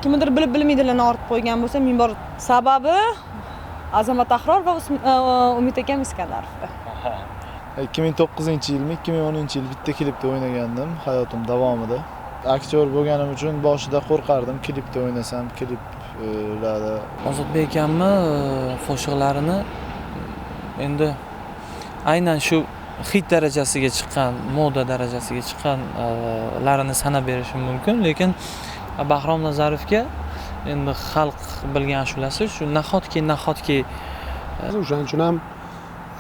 Kimdir bilib bilmaydilarni ortib qo'ygan bo'lsa, men bor sababi Azamat Ahror va Umid akam Iskandarov. 2009-yilmi, 2010-yil bitta klipda o'ynagandim hayotim davomida. Aktyor bo'lganim uchun boshida qo'rqardim, klipda o'ynasam, kliplarda. Ozodbek akamni qo'shiqlarini endi aynan shu hit darajasiga chiqqan, moda darajasiga chiqqanlarini sanab berishim mumkin, lekin Bahrom Nazarovga endi xalq bilgan ashulasi shu nahotki O'shaning uchun ham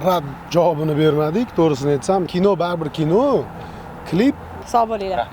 rad javobini bermadik. To'g'risini aytsam, kino baribir kino, klip Sog' bo'linglar.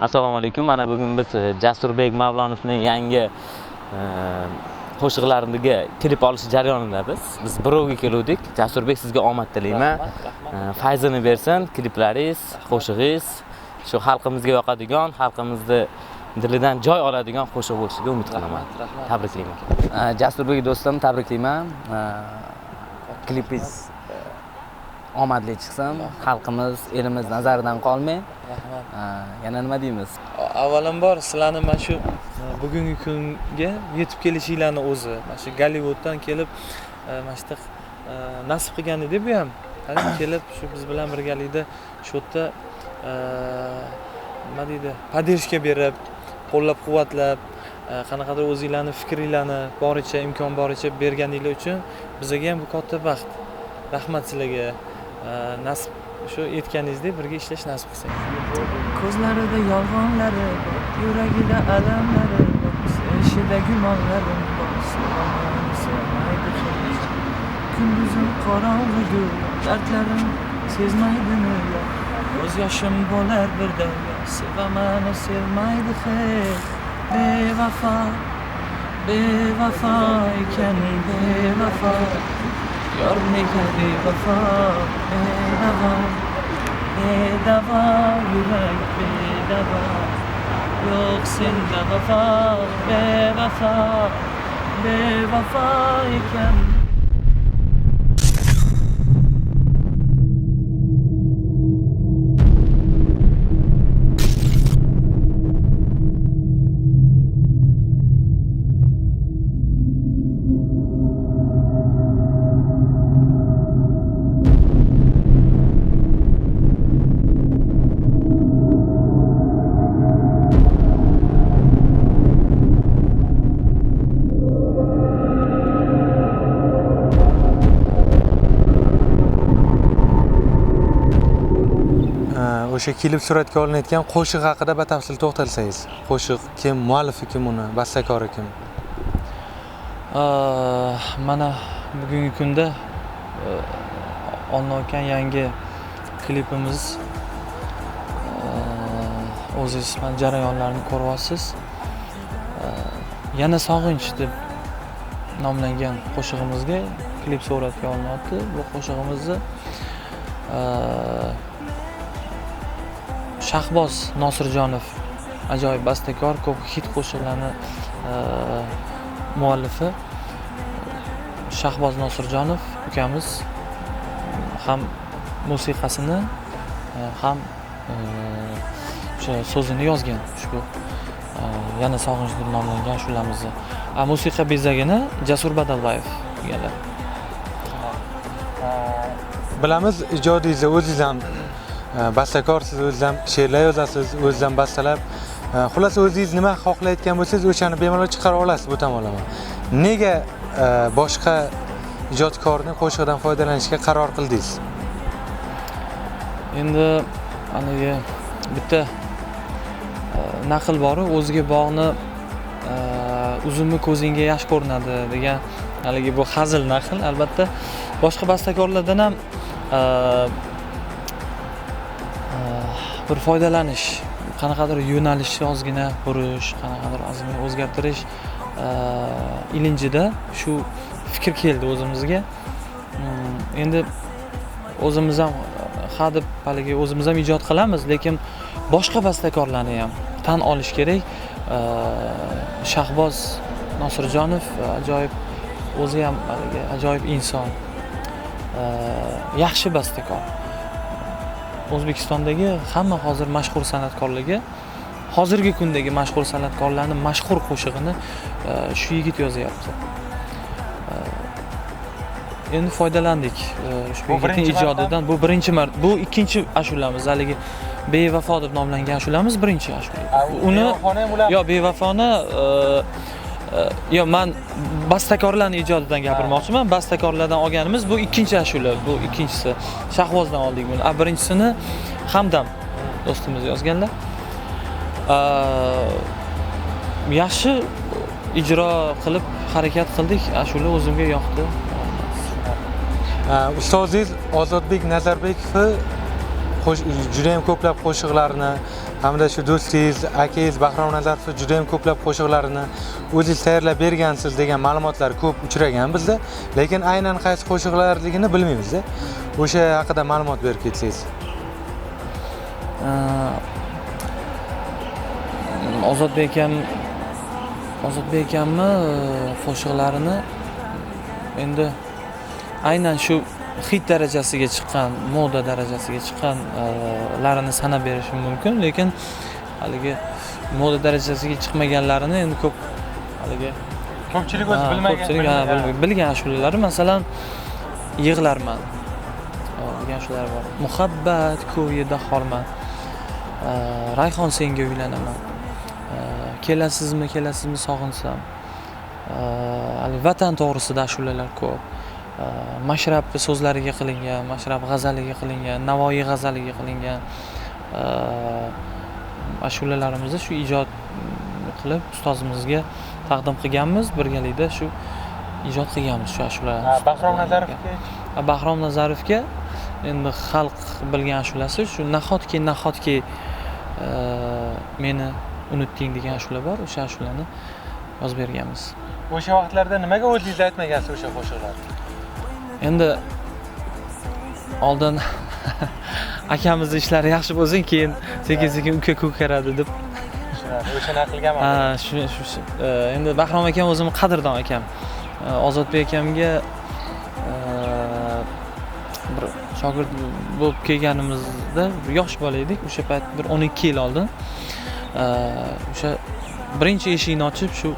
Assalomu alaykum. Mana bugun biz Jasurbek Mavlonovning yangi qo'shiqlariga klip olish jarayonidamiz. Biz birovga keldik. Jasurbek, sizga omad tilayman. Fayzini bersin, kliplaringiz, qo'shig'ingiz shu xalqimizga yoqadigan, xalqimizni dilidan joy oladigan qo'shiq bo'lishiga umid qilaman. Tabriklayman. Jasurbek do'stim, tabriklayman. Klipingiz omadli chiqsin, xalqimiz, elimiz nazaridan qolmay. Yana nima deymiz? avvalambor sizlarni mana shu bugungi kunga yetib kelishinglarni o'zi, mana shu Gollivuddan kelib mana shu nasib qilgan edi bu ham. Kelib shu biz bilan birgalikda shu yerda nima deydi, podдержка berib, qo'llab-quvvatlab, qanaqadir o'zingizlarni fikringlarni boricha, imkon boricha berganinglar uchun bizga ham bu katta baxt. Rahmat sizlarga. Nasib shu aytganingizdek birga ishlash nasib qilsin. Ko'zlarida yolg'onlari, yuragida alamlari, ishida gumonlarim bor. Sevmaydi hech. Kunduzim qorong'u, dardlarim sezmaydimi? Ko'z yoshim bo'lar bir daryo. Sevaman, sevmaydi hech. Bevafo, bevafo ekan, bevafo. Yor nega bevafo, bedavo, bedavo, yurak bedavo. Yo'q senda vafo, bevafo, bevafo ekan. O'sha klip suratga olinayotgan qo'shiq haqida batafsil to'xtalsangiz. Qo'shiq kim, muallifi kim uni, bastakori kim? Mana bugungi kunda olinayotgan yangi klipimiz o'zingiz mana jarayonlarini ko'ryapsiz. Yana sog'inch deb nomlangan qo'shig'imizga klip suratga olinyapti. Bu qo'shig'imizni Shahboz Nosirjonov ajoyib bastakor, ko'p hit qo'shiqlarni muallifi Shahboz Nosirjonov ukamiz ham musiqasini ham o'sha so'zini yozgan ushbu yana sog'inch deb nomlangan ashulamizni. Musiqa bezagini Jasur Badalbayev deganlar. Bilamiz, ijodingizni o'zingiz ham bastakorsiz, o'zingiz ham she'rlar yozasiz, o'zingiz ham bastalab. Xullas o'zingiz nima xohlayotgan bo'lsangiz, o'shani bemalol chiqara olasiz bu tomonlama. Nega boshqa ijodkorning qo'shig'idan foydalanishga qaror qildingiz? Endi haligi bitta naql bor, o'ziga bog'ni uzumi ko'zingga yaxshi ko'rinadi degan haligi bu hazil naql. Albatta boshqa bastakorlardan ham bir foydalanish, qanaqadir yo'nalish ozgina burish, qanaqadir ozgina o'zgartirish ilinjida shu fikr keldi o'zimizga. Endi o'zimiz ham deb haligi o'zimiz ham ijod qilamiz, lekin boshqa bastakorlarni ham tan olish kerak. Shahboz Nosirjonov ajoyib, o'zi ham haligi ajoyib inson. Yaxshi bastakor. O'zbekistondagi hamma hozir mashhur san'atkorlarga, hozirgi kundagi mashhur san'atkorlarning mashhur qo'shig'ini shu yigit yozyapti. Endi foydalandik shu yigitning ijodidan. Bu birinchi marta, bu ikkinchi ashulamiz. Haligi Bevafo deb nomlangan ashulamiz birinchi ashula. Uni Bevafoni men bastakorlarning ijodidan gapirmoqchiman. Bastakorlardan olganimiz bu ikkinchi ashula, bu ikkinchisi. Shahvozdan oldik buni. Birinchisini Hamdam do'stimiz yozganlar. Yaxshi ijro qilib harakat qildik. Ashula o'zimga yoqdi. Ustozingiz Ozodbek Nazarbekov juda ham ko'plab qo'shiqlarini, hamda shu do'stingiz, akangiz Bahrom Nazarov juda ham ko'plab qo'shiqlarini o'zingiz tayyorlab bergansiz degan ma'lumotlar ko'p uchragan bizda, lekin aynan qaysi qo'shiqlarligini bilmaymiz-da. O'sha haqida ma'lumot berib ketsangiz. Ozodbek akamni qo'shiqlarini endi aynan shu hit darajasiga chiqqan, moda darajasiga chiqqanlarini sanab berishim mumkin, lekin haligi moda darajasiga chiqmaganlarini endi ko'p haligi Ko'pchilik o'zi bilgan ashulari, masalan, Yig'larman degan ashulalar bor. Muhabbat ko'yida xorman. Rayhon senga uylanaman. Kelasizmi sog'insam. Vatan to'g'risida ashulalar ko'p. Mashrab so'zlariga qilingan, Mashrab g'azaliga qilingan, Navoiy g'azaliga qilingan ashulalarimizni shu ijod qilib ustozimizga taqdim qilganmiz, birgalikda shu ijod qilganmiz shu ashulalarni. Bahrom Nazarovga endi xalq bilgan ashulasi shu nahotki meni unutding degan ashula bor, o'sha ashulani yozib berganmiz. O'sha vaqtlarda nimaga o'zingiz aytmagansiz o'sha qo'shiqlarni? Endi oldin akamizning ishlari yaxshi bo'lsin, keyin sekin uka ko'karadi deb. O'shani qilganman. Endi Bahrom akam o'zim qadrdon akam. Ozodbek akamga bir shogird bo'lib kelganimizda yosh bola edik. O'sha payt bir 12 yil oldin o'sha birinchi eshikni ochib shu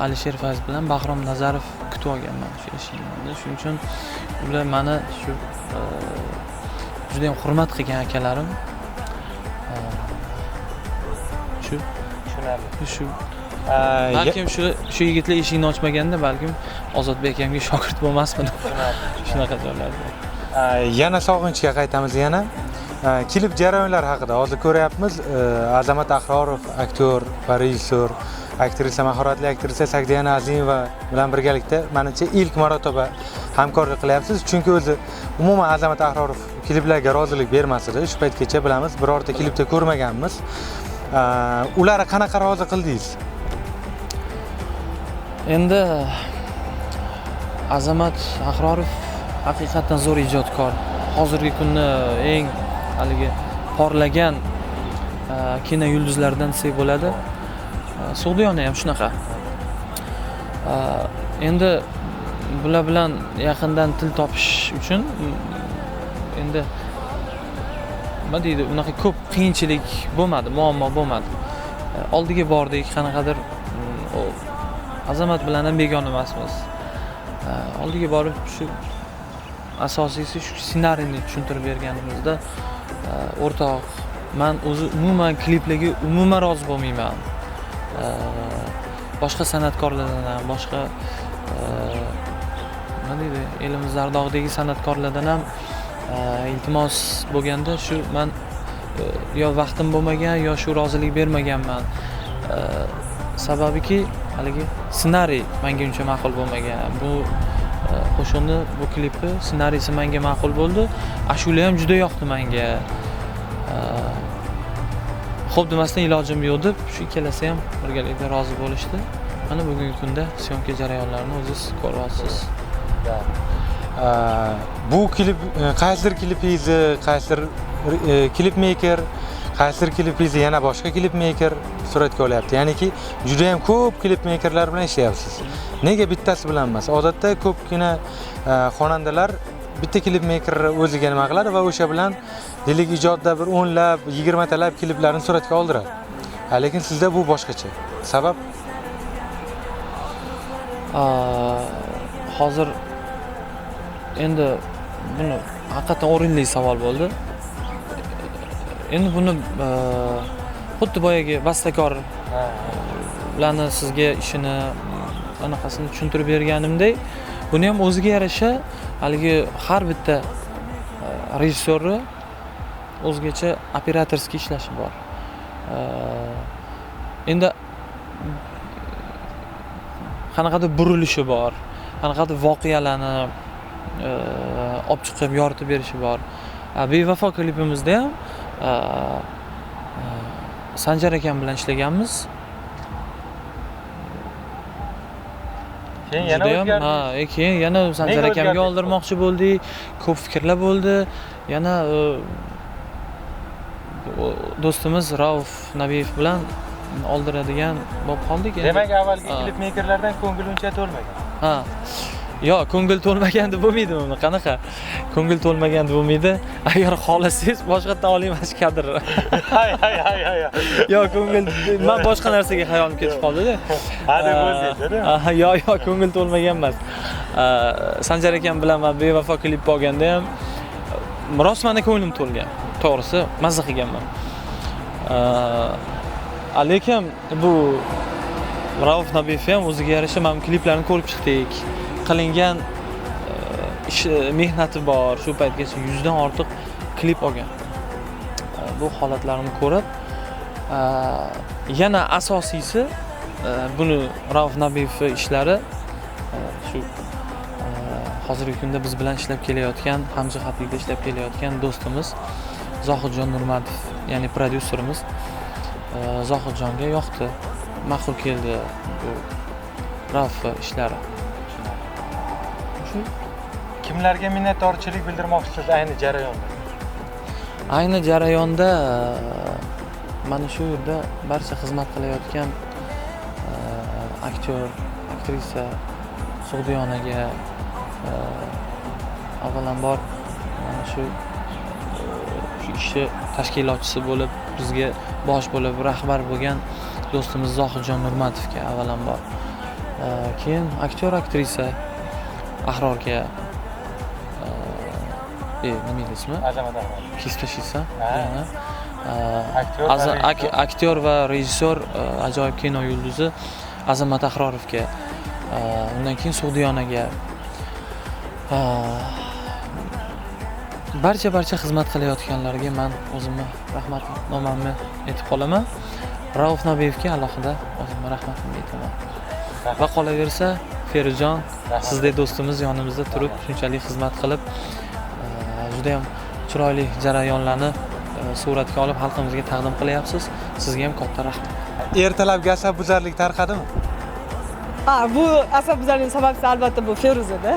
Alisher Fayz bilan Bahrom Nazarov kutib olganman shu eshikni. Shuning uchun ular meni shu juda ham hurmat qilgan akalarim. Shu balkim shu yigitlar eshikni ochmaganda balkim Ozodbek akamga shogird bo'lmasmidi. Shunaqa joylarda. Yana sog'inchga qaytamiz yana. Klip jarayonlari haqida hozir ko'ryapmiz. Azamat Ahrorov aktyor va rejissyor, aktrisa, mahoratli aktrisa Sagdiyana Azimova bilan birgalikda menimcha ilk marotaba hamkorlik qilyapsiz. Chunki o'zi umuman Azamat Ahrorov kliplarga rozilik bermas edi. Shu paytgacha bilamiz, birorta klipda ko'rmaganmiz. Ularni qanaqa rozi qildingiz? Endi Azamat Ahrorov haqiqatan zo'r ijodkor. Hozirgi kunda eng haligi porlagan kino yulduzlaridan desak bo'ladi. Sug'diyona ham shunaqa. Endi bular bilan yaqindan til topish uchun endi nima deydi, unaqa ko'p qiyinchilik bo'lmadi, muammo bo'lmadi. Oldiga bordik, qanaqadir Azamat bilan ham begona emasmiz. Oldiga borib shu asosiysi shu ssenariyni tushuntirib berganimizda o'rtoq, men o'zi umuman kliplarga umuman rozi bo'lmayman. Boshqa san'atkorlardan ham, boshqa nima deydi, elimiz zardog'idagi san'atkorlardan ham iltimos bo'lganda shu men yo vaqtim bo'lmagan, yo shu rozilik bermaganman. Sababiki haligi ssenariy menga uncha ma'qul bo'lmagan. Bu qo'shiqni, bu klipni ssenariysi menga ma'qul bo'ldi. Ashula ham juda yoqdi menga. Xo'p demasdan ilojim yo'q deb shu ikkalasi ham birgalikda rozi bo'lishdi. Mana bugungi kunda syomka jarayonlarini o'zingiz ko'ryapsiz. Bu klip qaysidir klipingizni qaysidir klip maker, qaysidir klipingizni yana boshqa klip maker suratga olyapti. Ya'niki juda ham ko'p klip makerlar bilan ishlayapsiz. Nega bittasi bilan emas? Odatda ko'pgina xonandalar bitta klip makerni o'ziga nima qiladi va o'sha bilan deylik ijodda bir 10 lab, 20 talab kliplarni suratga oldiradi. Lekin sizda bu boshqacha. Sabab? Hozir endi buni haqiqatan o'rinli savol bo'ldi. Endi buni xuddi boyagi bastakor ularni sizga ishini anaqasini tushuntirib berganimdek, buni ham o'ziga yarasha haligi har bitta rejissyorni o'zgacha operatorskiy ishlashi bor. Endi qanaqadir burilishi bor, qanaqadir voqealarni olib chiqib yoritib berishi bor. Bevafo klipimizda ham Sanjar akam bilan ishlaganmiz. Keyin yana o'zgardi. Keyin yana Sanjar akamga oldirmoqchi bo'ldik. Ko'p fikrlar bo'ldi. Yana do'stimiz Rauf Nabiyev bilan oldiradigan bo'lib qoldik. Demak, avvalgi klip makerlardan ko'ngil uncha to'lmagan. Ha. Yo'q, ko'ngil to'lmaganda bo'lmaydi buni. Qanaqa? Ko'ngil to'lmaganda bo'lmaydi. Agar xohlasangiz boshqatdan oling mana kadr. Hay. Yo'q, ko'ngil men boshqa narsaga xayolim ketib qoldi-da. Hadeb o'zdingizda. Yo'q, ko'ngil to'lmagan emas. Sanjar akam bilan men bevafo klip olganda ham rost meni ko'nglim to'lgan. To'g'risi, mazza qilganman. Lekin bu Rauf Nabiyev ham o'ziga yarasha men kliplarni ko'rib chiqdik. Qilingan ish mehnati bor. Shu paytgacha 100 dan ortiq klip olgan. Bu holatlarni ko'rib, yana asosiysi buni Rauf Nabiyevning ishlari shu hozirgi kunda biz bilan ishlab kelayotgan, hamjihatlikda ishlab kelayotgan do'stimiz Zohidjon Nurmatov, ya'ni prodyuserimiz Zohidjonga yoqdi. Ma'qul keldi bu Rauf ishlari. Kimlarga minnatdorchilik bildirmoqchisiz ayni jarayonda? Ayni jarayonda mana shu yerda barcha xizmat qilayotgan aktyor, aktrisa Sug'diyonaga avvalambor mana shu ishi tashkilotchisi bo'lib, bizga bosh bo'lib, rahbar bo'lgan do'stimiz Zohidjon Nurmatovga avvalambor. Keyin aktyor, aktrisa Ahrorga nima edi ismi? Azamat Ahror. Kistashisa. Aktyor aktyor va rejissyor ajoyib kino yulduzi Azamat Ahrorovga, undan keyin Sug'diyonaga, barcha xizmat qilayotganlarga men o'zimni rahmatnomamni aytib qolaman. Rauf Nabiyevga alohida o'zimni rahmatimni aytaman. Va qolaversa Feruzjon, sizdek do'stimiz yonimizda turib, shunchalik xizmat qilib, juda ham chiroyli jarayonlarni suratga olib xalqimizga taqdim qilyapsiz. Sizga ham katta rahmat. Ertalabki asabbuzarlik tarqadimi? Bu asabbuzarlik sababchisi albatta bu Feruzada.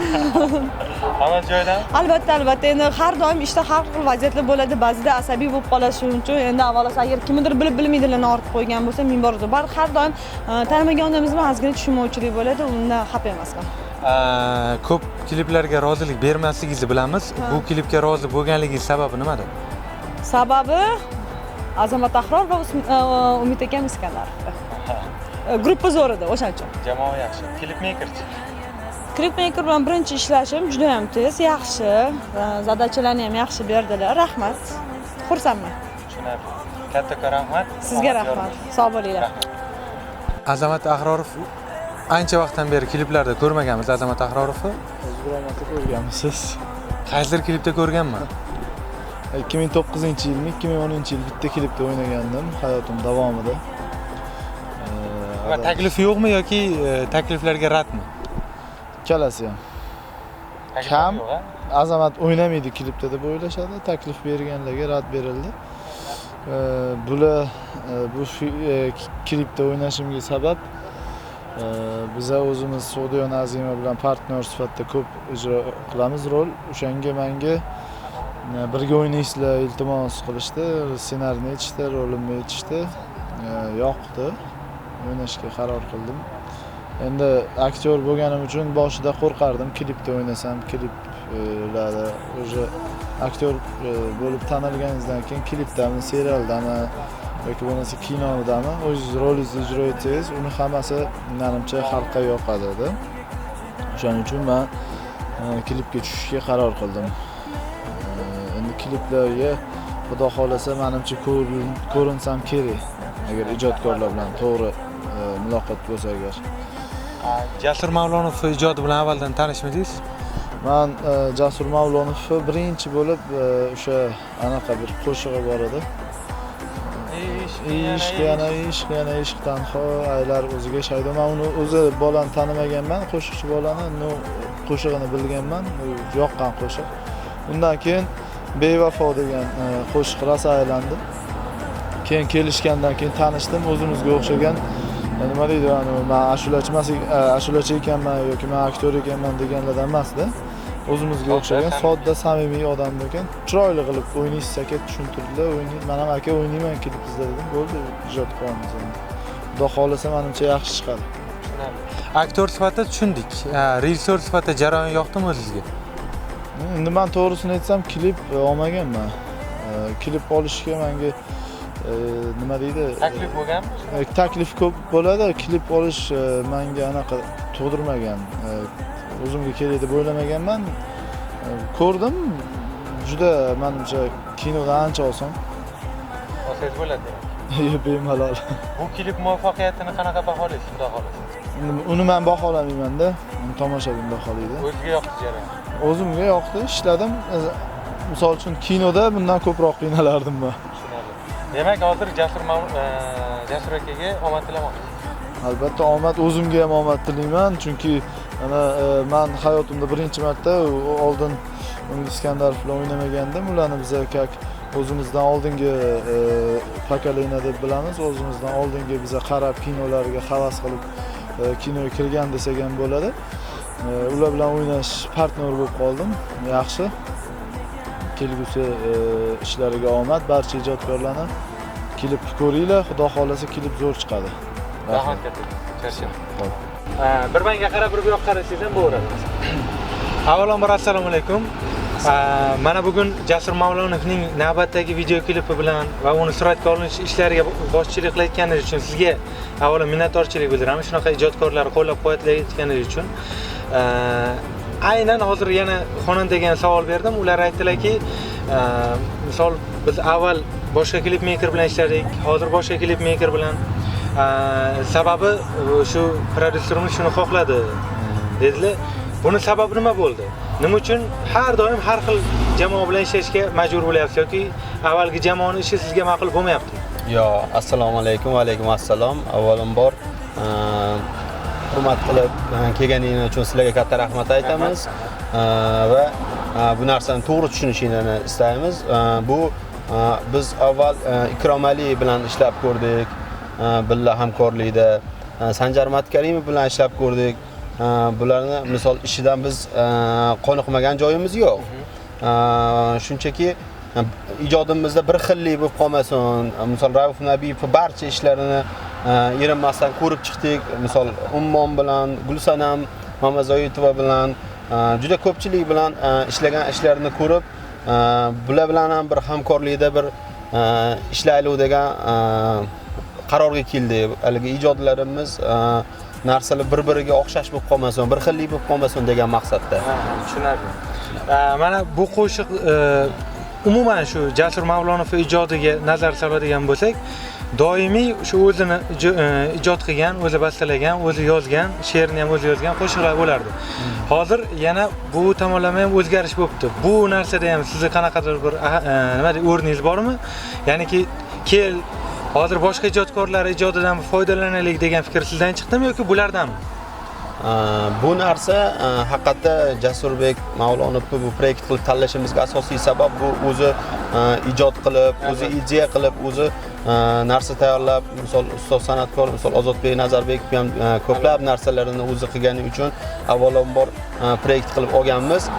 Hamma joydan? Albatta, endi har doim ishda har xil vaziyatlar bo'ladi. Ba'zida asabiy bo'lib qolasiz, shuning uchun endi avvalo agar kimnidir bilmaydilarni ortib qo'ygan bo'lsa, ming bor uzr. Har doim tanimagan odamimiz bilan ozgina tushunmovchilik bo'ladi, unda xafa emasman. Ko'p kliplarga rozilik bermasligingizni bilamiz. Bu klipga rozi bo'lganligingiz sababi nimada? Sababi Azamat Ahror va Umid akam Iskandarov. Gruppa zo'r edi, o'shaning uchun. Jamoa yaxshi. Klipmakerchi. Klipmaker bilan birinchi ishlashim juda ham tez, yaxshi. Zadachalarni ham yaxshi berdilar. Rahmat. Xursandman. Tushunarli. Katta rahmat. Sizga rahmat. Sog' bo'linglar. Azamat Ahrorov ancha vaqtdan beri kliplarda ko'rmaganmiz Azamat Ahrorovni. Biror marta ko'rganmisiz? Qaysidir klipda ko'rganman. 2009-yilmi, 2010-yil bitta klipda o'ynagandim hayotim davomida. Va taklifi yo'qmi yoki takliflarga radmi? Ikkalasi ham. Kam Azamat o'ynamaydi klipda deb o'ylashadi. Taklif berganlarga rad berildi. Bular bu klipda o'ynashimga sabab biz o'zimiz Sodiyon Azima bilan partner sifatida ko'p ijro qilamiz rol. O'shanga menga birga o'ynaysizlar iltimos qilishdi, ssenariyni aytishdi, rolimni aytishdi. Yoqdi. O'ynashga qaror qildim. Endi aktyor bo'lganim uchun boshida qo'rqardim, klipda o'ynasam, kliplarda o'sha aktyor bo'lib tanilganingizdan keyin klipdami, serialdami yoki bo'lmasa kinodami o'zingiz rolingizni ijro etsangiz, uni hammasi menimcha xalqqa yoqadi edi. O'shaning uchun men klipga tushishga qaror qildim. Endi kliplarga xudo xolasa menimcha ko'rinsam kerak. Agar ijodkorlar bilan to'g'ri muloqot bo'lsa agar. Jasur Mavlonov ijodi bilan avvaldan tanishmidingiz? Men Jasur Mavlonov birinchi bo'lib o'sha anaqa bir qo'shig'i bor edi. Ishq tanho aylar o'ziga shaydo. Men uni o'zi bolani tanimaganman, qo'shiqchi bolani, qo'shig'ini bilganman, yoqqan qo'shiq. Undan keyin Bevafo degan qo'shiq rosa aylandi. Keyin kelishgandan keyin tanishdim, o'zimizga o'xshagan nima deydi, men ashulachi ekanman yoki men aktyor ekanman deganlardan emasda. O'zimizga o'xshagan sodda, samimiy odam ekan. Chiroyli qilib o'ynaysiz aka tushuntirdilar. Men ham aka o'ynayman klipingizda dedim. Bo'ldi, ijod qilamiz endi. Xudo xolasa menimcha yaxshi chiqadi. Aktyor sifatida tushundik. Rejissor sifatida jarayon yoqdimi o'zingizga? Endi men to'g'risini aytsam, klip olmaganman. Klip olishga menga nima deydi? Taklif bo'lganmi? Taklif ko'p bo'ladi, klip olish menga anaqa tug'dirmagan. O'zimga kerak deb o'ylamaganman. Ko'rdim, juda menimcha kinoda ancha oson. Oson bo'ladi. Bemalol. Bu klip muvaffaqiyatini qanaqa baholaysiz, xudo xolasa? Uni men baholamayman-da, tomoshabin baholaydi. O'ziga yoqdi jarayon. O'zimga yoqdi, ishladim. Misol uchun kinoda bundan ko'proq qiynalardim men. Demak, hozir Jasur akaga omad tilamoqsiz. Albatta omad, o'zimga ham omad tilayman, chunki men hayotimda birinchi marta oldin Iskandarov bilan o'ynamagandim. Ularni biz o'zimizdan oldingi pokoleniya deb bilamiz. O'zimizdan oldingi biza qarab kinolarga havas qilib kinoga kirgan desak ham bo'ladi. Ular bilan o'ynash partner bo'lib qoldim. Yaxshi. Kelgusi ishlariga omad, barcha ijodkorlarni klip ko'ringlar, xudo xolasa klip zo'r chiqadi. Rahmat katta. Charchab. Bir menga qarab, bir yoqqa qarasangiz ham bo'ladi. Avvalambor assalomu alaykum. Mana bugun Jasur Mavlonovning navbatdagi video klipi bilan va uni suratga olinish ishlariga boshchilik qilayotganingiz uchun sizga avvalo minnatdorchilik bildiraman. Shunaqa ijodkorlarni qo'llab-quvvatlayotganingiz uchun. Aynan hozir yana xonandaga savol berdim. Ular aytdilarki, misol biz avval boshqa klipmaker bilan ishladik, hozir boshqa klipmaker bilan. Sababi shu prodyuserimiz shuni xohladi dedilar. Buni sababi nima bo'ldi? Nima uchun har doim har xil jamoa bilan ishlashga majbur bo'lyapsiz yoki avvalgi jamoaning ishi sizga ma'qul bo'lmayaptimi? Yo, assalomu alaykum va alaykum assalom. Avvalambor hurmat qilib kelganingiz uchun sizlarga katta rahmat aytamiz va bu narsani to'g'ri tushunishinglarni istaymiz. Bu biz avval Ikrom Ali bilan ishlab ko'rdik, billa hamkorlikda Sanjar Matkarimov bilan ishlab ko'rdik. Bularni misol ishidan biz qoniqmagan joyimiz yo'q. Shunchaki ijodimizda bir xillik bo'lib qolmasin. Misol Rauf Nabiyev barcha ishlarini erinmasdan ko'rib chiqdik. Misol Ummon bilan, Gulsanam Mamazoitova bilan juda ko'pchilik bilan ishlagan ishlarini ko'rib, bular bilan ham bir hamkorlikda bir ishlaylik degan qarorga keldik. Haligi ijodlarimiz narsalar bir-biriga o'xshash bo'lib qolmasin, bir xillik bo'lib qolmasin degan maqsadda. Tushunarli. Mana bu qo'shiq umuman shu Jasur Mavlonov ijodiga nazar soladigan bo'lsak, doimiy shu o'zini ijod qilgan, o'zi bastalagan, o'zi yozgan, she'rni ham o'zi yozgan qo'shiqlar bo'lardi. Hozir yana bu tomonlama ham o'zgarish bo'libdi. Bu narsada ham sizni qanaqadir bir nima deydi, o'rningiz bormi? Ya'niki hozir boshqa ijodkorlar ijodidan foydalanaylik degan fikr sizdan chiqdimi yoki bulardanmi? Bu narsa haqiqatda Jasurbek Mavlonovni bu proyekt qilib tanlashimizga asosiy sabab bu o'zi ijod qilib, o'zi ideya qilib, o'zi narsa tayyorlab, misol ustoz san'atkor, misol Ozodbek Nazarbekov ham ko'plab narsalarini o'zi qilgani uchun avvalambor proyekt qilib olganmiz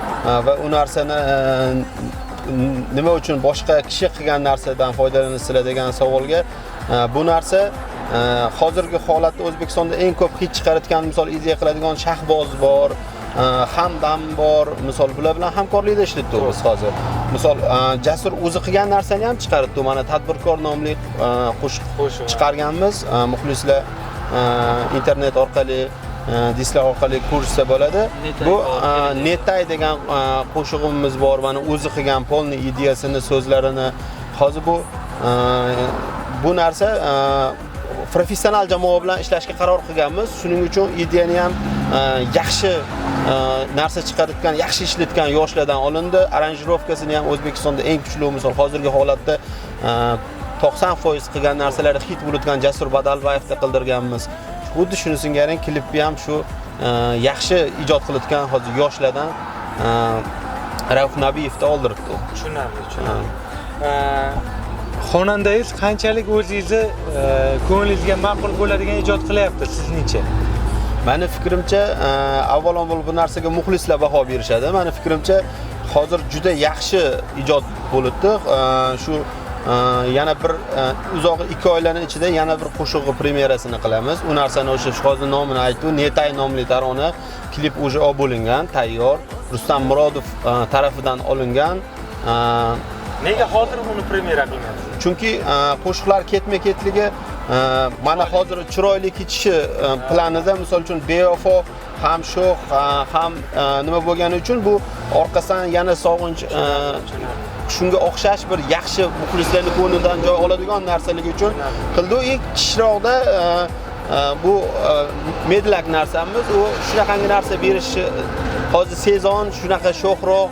va u narsani nima uchun boshqa kishi qilgan narsadan foydalansizlar degan savolga bu narsa hozirgi holatda O'zbekistonda eng ko'p hit chiqarayotgan misol ideya qiladigan Shahboz bor, Hamdam bor, misol bular bilan hamkorlikda ishlatdik biz hozir. Misol Jasur o'zi qilgan narsani ham chiqaribdi. Mana tadbirkor nomli qo'shiq chiqarganmiz. Muxlislar internet orqali disklar orqali ko'rishsa bo'ladi. Bu Netay degan qo'shig'imiz bor. Mana o'zi qilgan polni ideyasini, so'zlarini. Hozir bu narsa professional jamoa bilan ishlashga qaror qilganmiz. Shuning uchun ideyani ham yaxshi narsa chiqarayotgan, yaxshi ishlatgan yoshlardan olindi. Aranjirovkasini ham O'zbekistonda eng kuchli misol hozirgi holatda 90% qilgan narsalarni hit bo'lgan Jasur Badalbayevda qildirganmiz. Xuddi shuni singari klipni ham shu yaxshi ijod qilayotgan hozir yoshlardan Rauf Nabiyevda oldiribdi. Tushunarli. Xonandangiz qanchalik o'zingizni ko'nglingizga ma'qul bo'ladigan ijod qilyapti sizningcha? Meni fikrimcha, avvalambor bu narsaga muxlislar baho berishadi. Meni fikrimcha, hozir juda yaxshi ijod bo'libdi. Shu yana bir uzoq 2 oylarning ichida yana bir qo'shig'i premyerasini qilamiz. U narsani o'sha hozir nomini aytdim, Netay nomli tarona klip уже bo'lingan, tayyor. Rustam Murodov tarafidan olingan. Nega hozir uni premyera qilmayapsiz? Chunki qo'shiqlar ketma-ketligi mana hozir chiroyli ketishi planida, misol uchun Bevafo ham sho'x ham nima bo'lgani uchun bu orqasidan yana sog'inch shunga o'xshash bir yaxshi muxlislarning ko'nglidan joy oladigan narsaligi uchun qildi. Kishroqda bu medlak narsamiz, u shunaqangi narsa berishi hozir sezon shunaqa sho'xroq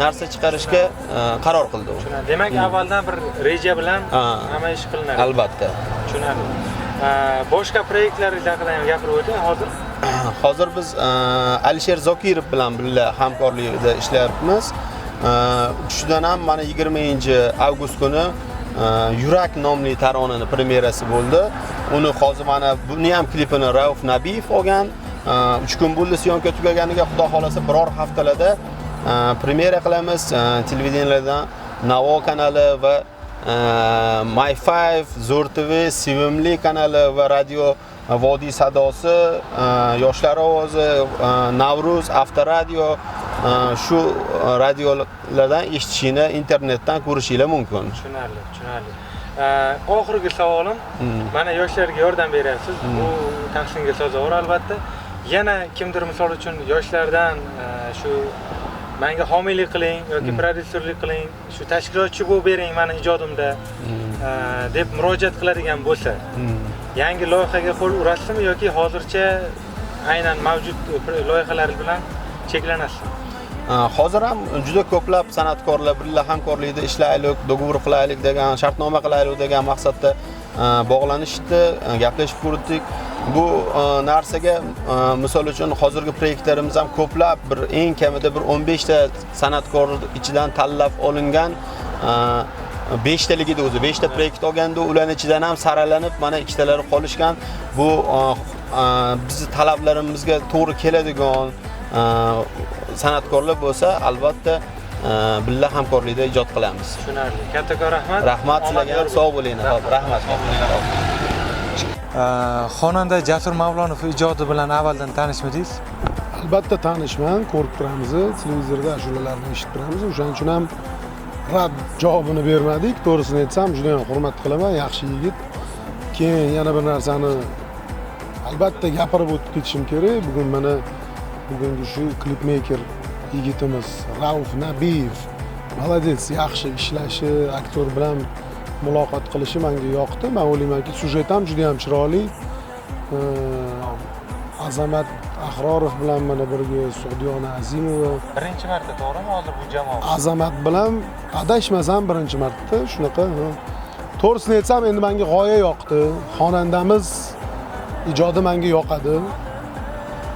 narsa chiqarishga qaror qildi. Demak, avvaldan bir reja bilan hamma ish qilinadi. Albatta. Tushunarli. Boshqa proyektlaringiz haqida ham gapirib o'ting hozir. Hozir biz Alisher Zokirov bilan birga hamkorlikda ishlayapmiz. Uchdan ham mana 20-avgust kuni Yurak nomli taronani premyerasi bo'ldi. Uni hozir mana buni ham klipini Rauf Nabiyev olgan. 3 kun bo'ldi syomka tugaganiga, xudo xolasa biror haftalarda premyera qilamiz. Televideniyalardan Navo kanali va My5, Zo'r TV, Sevimli kanali va radio Vodiy sadosi, Yoshlar ovozi, Navruz, Avtoradio shu radiolardan eshitishini, internetdan ko'rishingiz mumkin. Tushunarli. Oxirgi savolim, mana yoshlarga yordam beryapsiz. Bu tahsinga sazovor albatta. Yana kimdir misol uchun yoshlardan shu menga homiylik qiling yoki prodyuserlik qiling, shu tashkilotchi bo'lib bering meni ijodimda deb murojaat qiladigan bo'lsa, yangi loyihaga qo'l urasizmi yoki hozircha aynan mavjud loyihalar bilan cheklanasizmi? Hozir ham juda ko'plab san'atkorlar birga hamkorlikda ishlaylik, dogovor qilaylik degan, shartnoma qilaylik degan maqsadda bog'lanishdi, gaplashib ko'rdik. Bu narsaga misol uchun hozirgi proyektlarimiz ham ko'plab bir eng kamida bir 15 ta san'atkor ichidan tanlab olingan 5 taligida o'zi 5 ta proyekt olganda ularning ichidan ham saralanib mana 2 talari qolishgan. Bu bizning talablarimizga to'g'ri keladigan san'atkorlar bo'lsa, albatta birga hamkorlikda ijod qilamiz. Tushunarli. Kattakon rahmat. Rahmat sizlarga, sog' bo'ling. Rahmat. Xonanda Jasur Mavlonov ijodi bilan avvaldan tanishmidingiz? albatta tanishman, ko'rib turamiz, televizorda ashulalarni eshitib turamiz. O'shaning uchun ham rad javobini bermadik. To'g'risini aytsam, juda ham hurmat qilaman, yaxshi yigit. Keyin yana bir narsani albatta gapirib o'tib ketishim kerak. Bugun mana bugungi shu klipmeyker yigitimiz Rauf Nabiyev молодец, yaxshi ishlashi, aktyor bilan muloqot qilishi menga yoqdi. Men o'ylaymanki, syujet ham juda ham chiroyli. Azamat Ahrorov bilan mana birga Sug'diyona Azimova. Birinchi marta to'g'rimi hozir bu jamoa? Azamat bilan adashmasam birinchi marta shunaqa. To'g'risini aytsam, endi menga g'oya yoqdi. Xonandamiz ijodi menga yoqadi.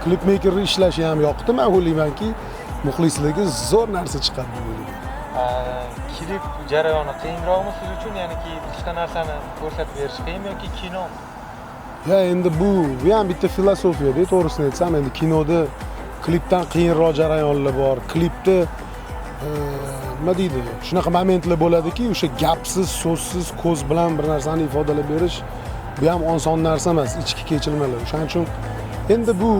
Klipmeykerni ishlashi ham yoqdi. Men o'ylaymanki, muxlisligi zo'r narsa chiqadi deb o'ylayman. Klip jarayoni qiyinroqmi siz uchun? Ya'ni boshqa narsani ko'rsatib berish qiyinmi yoki kino? Ya endi bu ham bitta filosofiyada, to'g'risini aytsam, endi kinoda klipdan qiyinroq jarayonlar bor. Klipda nima deydi? Shunaqa momentlar bo'ladiki, o'sha gapsiz, so'zsiz, ko'z bilan bir narsani ifodalab berish bu ham oson narsa emas, ichki kechirmalar. O'shaning uchun endi bu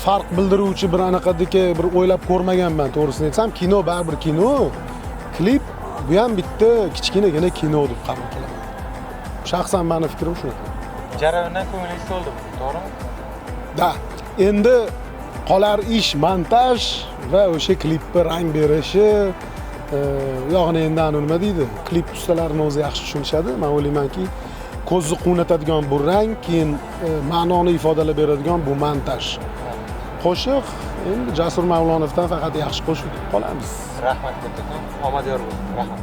farq bildiruvchi bir anaqadagi bir o'ylab ko'rmaganman, to'g'risini aytsam. Kino baribir kino. Klip bu ham bitta kichkinagina kino deb qabul qilaman. Shaxsan meni fikrim shunaqa. Jarayondan ko'nglingiz to'ldimi, to'g'rimi? Da, endi qolar ish montaj va o'sha klipga rang berishi, yog'ini endi nima deydi? Klip ustalarini o'zi yaxshi tushunishadi. Men o'ylaymanki, ko'zni quvnatadigan bu rang, keyin ma'noni ifodalab beradigan bu montaj. Qo'shiq endi Jasur Mavlonovdan faqat yaxshi qo'shiq qolamiz. Rahmat kattakon, omad yor bo'lsin. Rahmat.